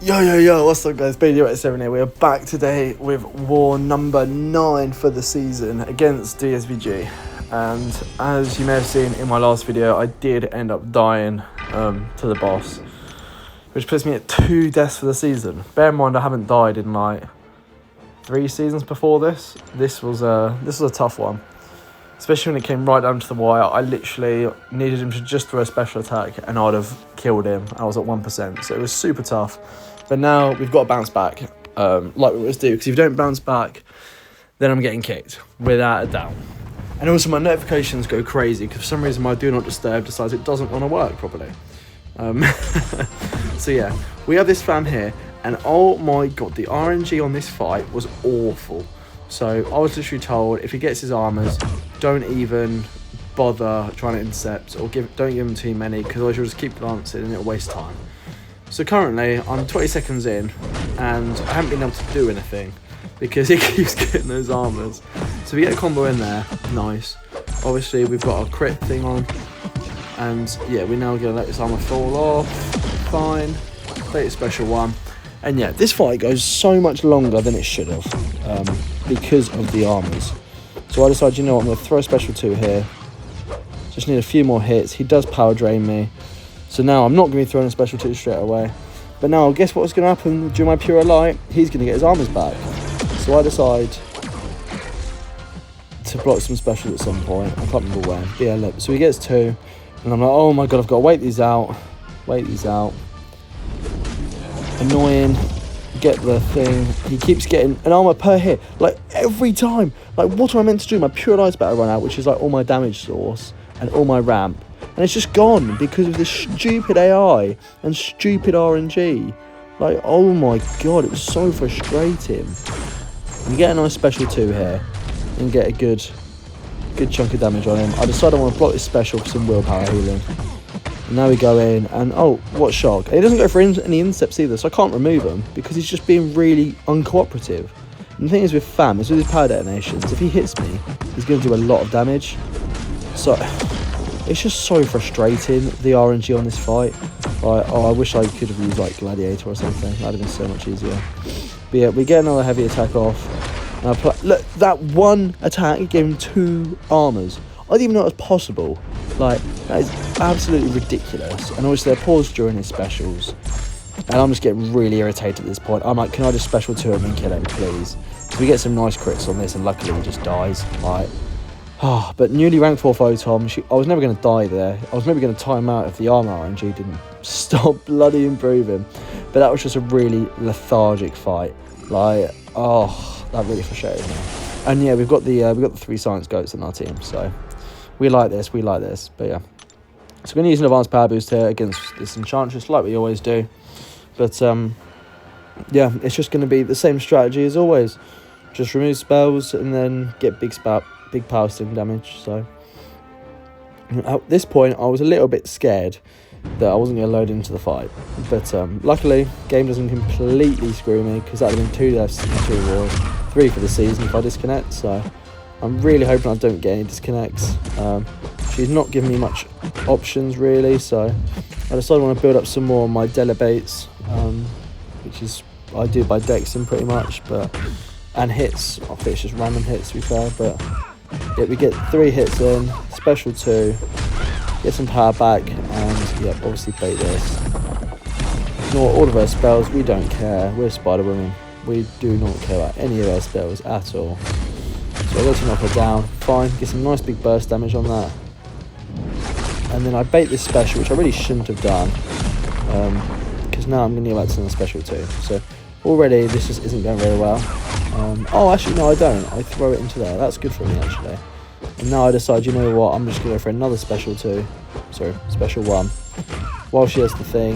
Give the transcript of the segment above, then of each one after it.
Yo, what's up guys, BD87 here. We're back today with war number 9 for the season against DSVG. And as you may have seen in my last video, I did end up dying to the boss, which puts me at 2 deaths for the season. Bear in mind I haven't died in like 3 seasons before this. This was a tough one, especially when it came right down to the wire. I literally needed him to just throw a special attack and I'd have killed him. I was at 1%, so it was super tough. But now we've got to bounce back, like we always do, because if you don't bounce back, then I'm getting kicked, without a doubt. And also my notifications go crazy, because for some reason my Do Not Disturb decides it doesn't want to work properly. So yeah, we have this fam here, and oh my god, the RNG on this fight was awful. So I was literally told, if he gets his armors, don't even bother trying to intercept, or don't give him too many, because otherwise you'll just keep glancing and it'll waste time. So currently, I'm 20 seconds in, and I haven't been able to do anything, because he keeps getting those armors. So we get a combo in there, nice. Obviously, we've got our crit thing on, and yeah, we're now going to let this armor fall off, fine, take a special one. And yeah, this fight goes so much longer than it should have, because of the armors. So I decided, you know what, I'm going to throw a special 2 here. Just need a few more hits. He does power drain me. So now I'm not going to be throwing a special 2 straight away. But now, guess what's going to happen during my pure light? He's going to get his armors back. So I decide to block some specials at some point. I can't remember when. But yeah, look. So he gets 2. And I'm like, oh my god, I've got to wait these out. Annoying. Get the thing. He keeps getting an armor per hit. Like, every time. Like, what am I meant to do? My pure light's about to run out, which is like all my damage source and all my ramp. And it's just gone because of this stupid AI and stupid RNG. Like, oh my god, it was so frustrating. You get a nice special 2 here and get a good chunk of damage on him. I decided I want to block this special for some willpower healing. And now we go in, and oh, what shock. And he doesn't go for any intercepts either, so I can't remove him because he's just being really uncooperative. And the thing is with Fam, is with his power detonations, if he hits me, he's going to do a lot of damage. So it's just so frustrating, the RNG on this fight. Like, oh, I wish I could have used like Gladiator or something. That'd have been so much easier. But yeah, we get another heavy attack off. And look, that one attack gave him 2 armors. I didn't even know it was possible. Like, that is absolutely ridiculous. And obviously they're paused during his specials. And I'm just getting really irritated at this point. I'm like, can I just special 2 him and kill him, please? So we get some nice crits on this, and luckily he just dies. Like, oh, but newly ranked 4 Photon, I was never going to die there. I was maybe going to time out if the armor RNG didn't stop bloody improving. But that was just a really lethargic fight. Like, oh, that really frustrated me. And yeah, we've got the 3 science goats in our team, so we like this. But yeah, so we're going to use an advanced power boost here against this Enchantress, like we always do. But yeah, it's just going to be the same strategy as always. Just remove spells and then get big power sting damage. So at this point I was a little bit scared that I wasn't going to load into the fight, but luckily game doesn't completely screw me, because that would have been 2 deaths in 2 wars, 3 for the season if I disconnect. So I'm really hoping I don't get any disconnects. She's not giving me much options really, so I decided I want to build up some more of my delebates, which is I do by dexing pretty much, and hits. I think it's just random hits to be fair, but yeah, we get 3 hits in, special 2, get some power back, and yeah, obviously bait this. Ignore all of our spells, we don't care, we're Spiderwoman. We do not care about any of our spells at all. So I go to knock her down, fine, get some nice big burst damage on that. And then I bait this special, which I really shouldn't have done, because now I'm going to go back to the special 2. So already this just isn't going very well. Oh, actually, no, I don't. I throw it into there. That's good for me, actually. And now I decide, you know what, I'm just going to go for another special 2. Sorry, special 1. While she has the thing.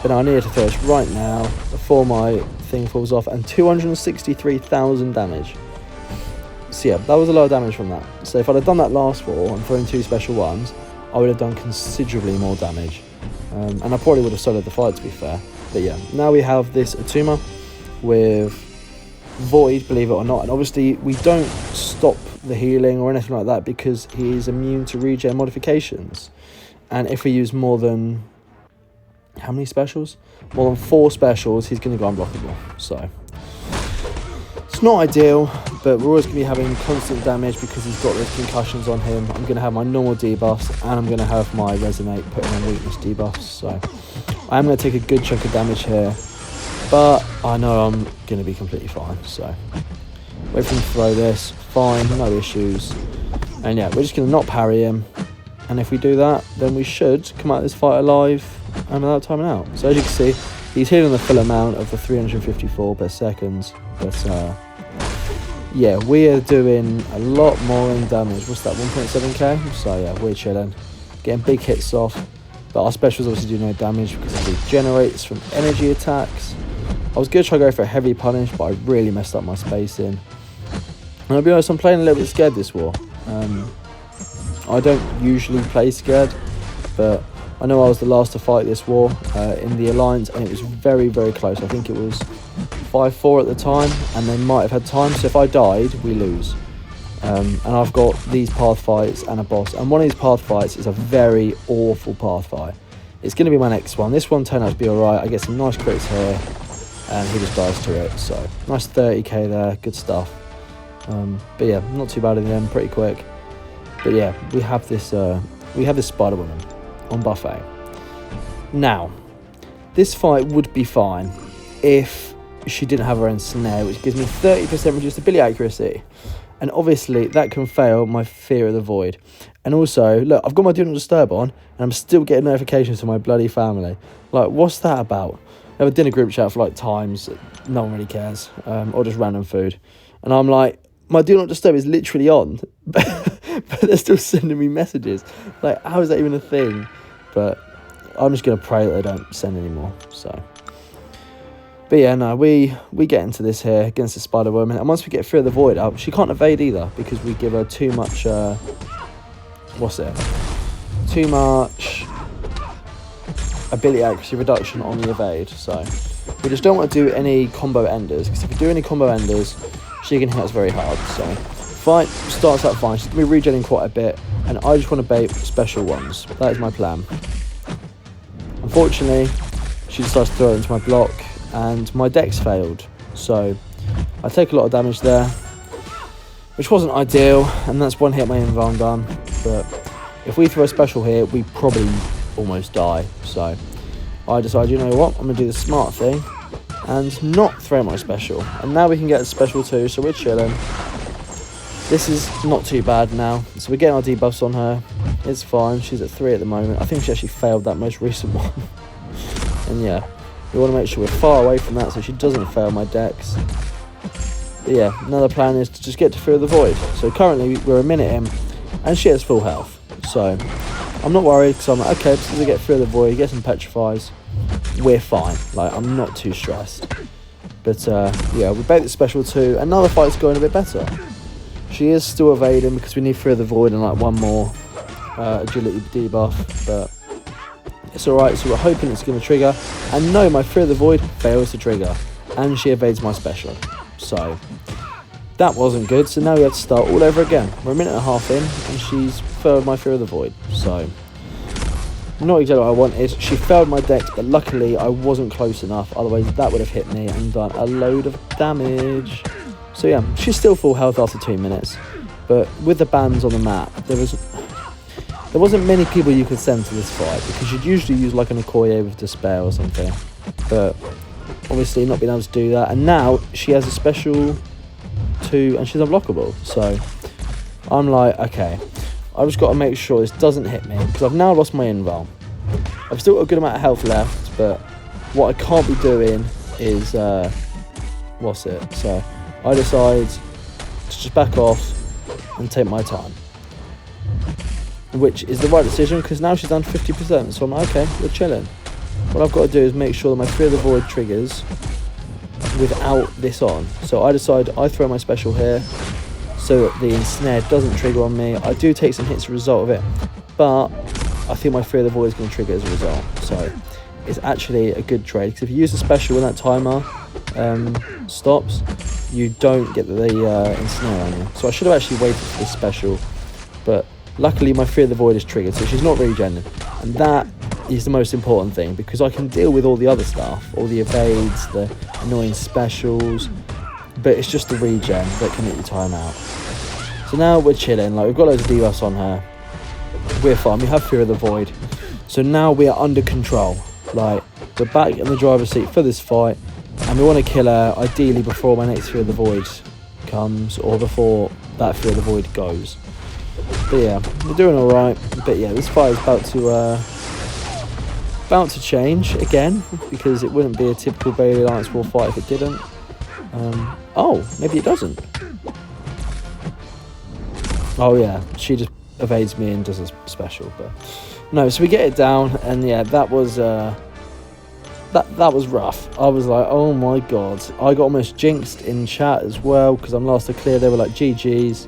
But now I need to throw this right now before my thing falls off. And 263,000 damage. So yeah, that was a lot of damage from that. So if I'd have done that last war and thrown 2 special 1s, I would have done considerably more damage. And I probably would have soloed the fight, to be fair. But yeah, now we have this Atuma with Void, believe it or not. And obviously we don't stop the healing or anything like that because he is immune to regen modifications. And if we use more than how many specials? More than 4 specials, he's going to go unblockable. So it's not ideal, but we're always going to be having constant damage because he's got those concussions on him. I'm going to have my normal debuffs, and I'm going to have my Resonate putting on weakness debuffs. So I am going to take a good chunk of damage here, but I know I'm going to be completely fine. So wait for him to throw this. Fine, no issues. And yeah, we're just going to not parry him. And if we do that, then we should come out of this fight alive and without timing out. So as you can see, he's healing the full amount of the 354 per second. But yeah, we are doing a lot more in damage. What's that, 1.7k? So yeah, we're chilling. Getting big hits off. But our specials obviously do no damage because it regenerates from energy attacks. I was going to try to go for a heavy punish, but I really messed up my spacing. And I'll be honest, I'm playing a little bit scared this war. I don't usually play scared, but I know I was the last to fight this war in the Alliance, and it was very, very close. I think it was 5-4 at the time, and they might have had time, so if I died, we lose. And I've got these path fights and a boss, and one of these path fights is a very awful path fight. It's going to be my next one. This one turned out to be alright. I get some nice crits here, and he just dies to it, so nice 30k there, good stuff. But yeah, not too bad in the end, pretty quick. But yeah, we have this Spiderwoman on buffet. Now, this fight would be fine if she didn't have her own snare, which gives me 30% reduced ability accuracy. And obviously, that can fail my Fear of the Void. And also, look, I've got my Do Not Disturb on, and I'm still getting notifications from my bloody family. Like, what's that about? I have a dinner group chat for like times, no one really cares, or just random food. And I'm like, my Do Not Disturb is literally on, but they're still sending me messages. Like, how is that even a thing? But I'm just going to pray that they don't send anymore. So, but yeah, no, we get into this here against the Spider-Woman. And once we get Fear of the Void up, she can't evade either because we give her too much, too much ability accuracy reduction on the evade. So we just don't want to do any combo enders, because if we do any combo enders, she can hit us very hard. So fight starts out fine. She's going to be regenerating quite a bit, and I just want to bait special ones. That is my plan. Unfortunately, she decides to throw it into my block, and my dex failed. So I take a lot of damage there, which wasn't ideal, and that's one hit my invuln done. But if we throw a special here, we probably almost die. So I decided, you know what, I'm going to do the smart thing and not throw my special. And now we can get a special too, so we're chilling. This is not too bad now. So we're getting our debuffs on her. It's fine. She's at 3 at the moment. I think she actually failed that most recent one. And yeah, we want to make sure we're far away from that so she doesn't fail my dex. But yeah, another plan is to just get to Fear of the Void. So currently we're a minute in, and she has full health. So I'm not worried, because I'm like, okay, as soon as I get Fear of the Void, get some petrifies, we're fine. Like, I'm not too stressed. But yeah, we bait the special too, and now the fight's going a bit better. She is still evading because we need Fear of the Void and like one more agility debuff, but it's alright. So we're hoping it's going to trigger, and no, my Fear of the Void fails to trigger, and she evades my special. So that wasn't good. So now we have to start all over again. We're a minute and a half in, and she's failed my Fear of the Void. So not exactly what I wanted. She failed my dex, but luckily I wasn't close enough. Otherwise that would have hit me and done a load of damage. So yeah, she's still full health after 2 minutes. But with the bans on the map, there wasn't many people you could send to this fight, because you'd usually use like an Okoye with Despair or something. But obviously not being able to do that. And now she has a special 2 and she's unblockable. So I'm like, okay, I've just got to make sure this doesn't hit me, because I've now lost my invuln. I've still got a good amount of health left, but what I can't be doing is so I decide to just back off and take my time, which is the right decision, because now she's done 50%. So I'm like, okay, we're chilling. What I've got to do is make sure that my Fear of the Void triggers without this on. So I decide I throw my special here so that the ensnare doesn't trigger on me. I do take some hits as a result of it, but I think my Fear of the Void is going to trigger as a result. So it's actually a good trade, because if you use the special when that timer stops, you don't get the ensnare on you. So I should have actually waited for this special, but luckily my Fear of the Void is triggered, so she's not regenerating, and that is the most important thing, because I can deal with all the other stuff, all the evades, the annoying specials, but it's just the regen that can hit your time out. So now we're chilling, like we've got loads of debuffs on her, we're fine, we have Fear of the Void, so now we are under control, like we're back in the driver's seat for this fight, and we want to kill her ideally before my next Fear of the Void comes, or before that Fear of the Void goes. But yeah, we're doing alright, but yeah, this fight is about to change again, because it wouldn't be a typical Bailey Alliance War fight if it didn't. Oh, maybe it doesn't. Oh yeah, she just evades me and does a special, but no, so we get it down, and yeah, that was that was rough. I was like, oh my god, I got almost jinxed in chat as well, because I'm last to clear. They were like GG's.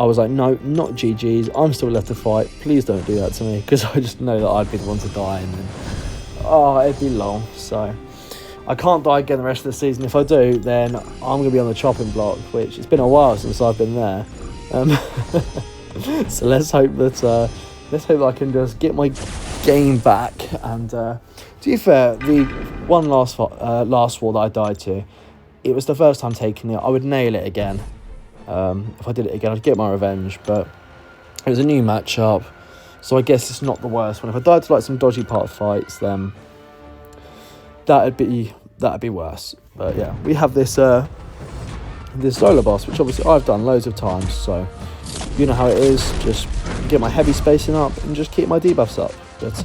I was like, no, not GG's, I'm still left to fight, please don't do that to me, because I just know that I'd be the one to die, and then it'd be long. So I can't die again the rest of the season. If I do, then I'm going to be on the chopping block, which it's been a while since I've been there. So let's hope that I can just get my game back. And to be fair, the one last war that I died to, it was the first time taking it. I would nail it again. If I did it again, I'd get my revenge. But it was a new matchup, so I guess it's not the worst one. If I died to like some dodgy part fights, then that'd be worse. But yeah, we have this solo boss, which obviously I've done loads of times, so you know how it is. Just get my heavy spacing up and just keep my debuffs up. But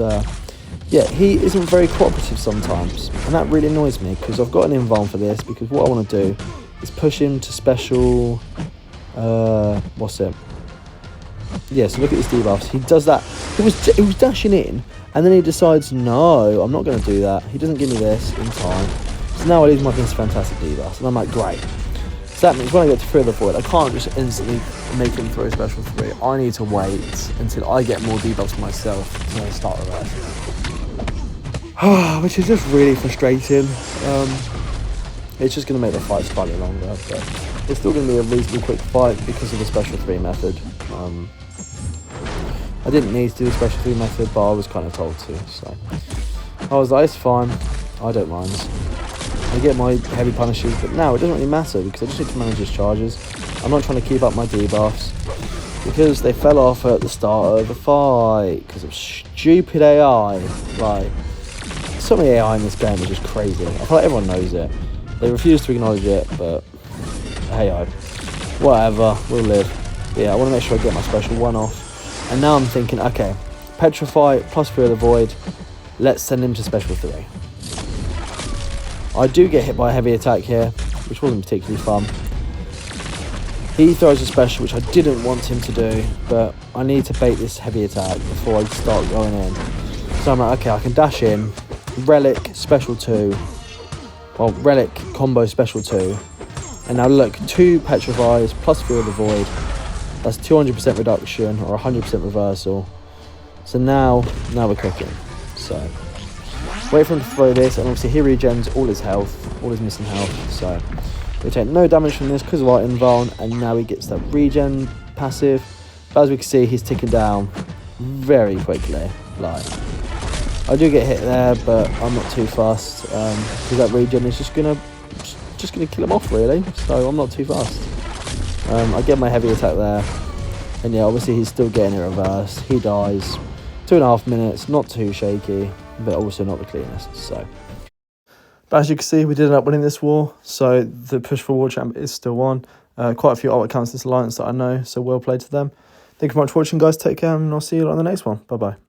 yeah, he isn't very cooperative sometimes, and that really annoys me, because I've got an invuln for this, because what I want to do is push him to special. What's it? Yeah, so look at his debuffs. He does that. He was dashing in, and then he decides, no, I'm not going to do that. He doesn't give me this in time. So now I lose my fantastic debuffs, and I'm like, great. So that means when I get to Fear of the Void, I can't just instantly make him throw a special 3. I need to wait until I get more debuffs for myself to start reversing. Which is just really frustrating. It's just going to make the fight slightly longer, but it's still going to be a reasonably quick fight because of the special 3 method. I didn't need to do the special 3 method, but I was kind of told to, so I was like, it's fine, I don't mind. I get my heavy punishes, but now it doesn't really matter, because I just need to manage his charges. I'm not trying to keep up my debuffs, because they fell off at the start of the fight, because of stupid AI. Like, some of the AI in this game is just crazy. I feel like everyone knows it. They refuse to acknowledge it, but hey-o. Whatever, we'll live. But yeah, I want to make sure I get my special 1 off. And now I'm thinking, okay, Petrify plus Fear of the Void, let's send him to special 3. I do get hit by a heavy attack here, which wasn't particularly fun. He throws a special, which I didn't want him to do, but I need to bait this heavy attack before I start going in. So I'm like, okay, I can dash in, Relic special 2, well, Relic combo special 2, and now look, 2 Petrifies plus Fear of the Void, that's 200% reduction or 100% reversal. So now we're cooking. So wait for him to throw this, and obviously he regens all his health, all his missing health. So we take no damage from this because of our invuln, and now he gets that regen passive. But as we can see, he's ticking down very quickly. Like, I do get hit there, but I'm not too fussed, because that regen is just gonna kill him off, really. So I'm not too fussed. I get my heavy attack there, and yeah, obviously he's still getting it reversed. He dies. 2.5 minutes, not too shaky, but also not the cleanest. So, but as you can see, we did end up winning this war. So the push for war champ is still on. Quite a few alt accounts in this alliance that I know, so well played to them. Thank you very much for watching, guys. Take care, and I'll see you on the next one. Bye bye.